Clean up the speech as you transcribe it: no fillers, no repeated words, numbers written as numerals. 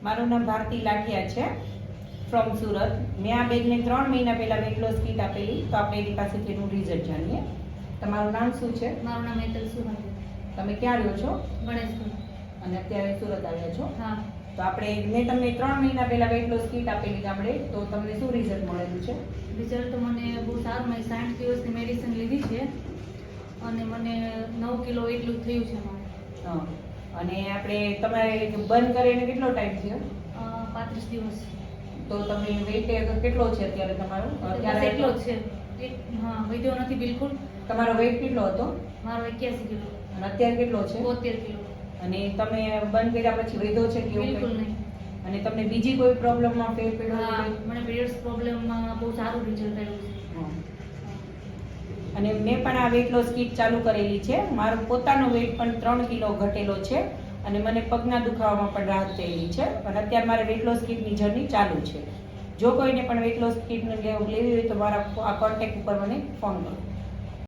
મારું નામ ભારતી લાઠિયા છે, ફ્રોમ સુરત. મેં આ બેનને 3 મહિના પહેલા વેટ લોસ કીટ આપેલી, તો આપણે એની પાસેથી એનું રિઝલ્ટ જાણીએ. તમારું નામ શું છે? મારું નામ હેતલ સુહાગ. તમે ક્યાં રહ્યો છો? ગણેશપુર. અને અત્યારે સુરત આવ્યા છો? હા. તો મેં તમને 3 મહિના પહેલા વેટ લોસ કીટ આપેલી ગામડે, તો તમને શું રિઝલ્ટ મળેલું છે? રિઝલ્ટ તો મને બહુ સારું. મેં 60 દિવસની મેડિસિન લીધી છે અને મને 9 કિલો એટલું થયું છે મારે. હા. અને તમારે બંધ કરીને કેટલો ટાઈમ થયો? 35 દિવસ. તો તમે વેટ કેટલો છે અત્યારે તમારો? અત્યારે એટલો જ છે. હા, વધ્યો નથી બિલકુલ. તમારો વેટ કેટલો હતો? મારો 81 કિલો. અને અત્યારે કેટલો છે? 72 કિલો. અને તમે બંધ કર્યા પછી વધ્યો છે કે બિલકુલ નહીં. અને તમને બીજી કોઈ પ્રોબ્લેમમાં ફેર પડ્યો? હા, મને પીરિયડ્સ પ્રોબ્લેમમાં બહુ સારું રિઝલ્ટ આવ્યું છે. અને મેં પણ આ વેટ લોસ કીટ ચાલુ કરેલી છે. મારો પોતાનો વેટ પણ 3 કિલો ઘટેલો છે અને મને પગના દુખાવામાં પણ રાહત થયેલી છે. અને અત્યારે મારે વેટ લોસ કીટની જર્ની ચાલુ છે. જો કોઈને પણ વેટ લોસ કીટ લેવી હોય તો મારા આ કોન્ટેક્ટ ઉપર મને ફોન કરો.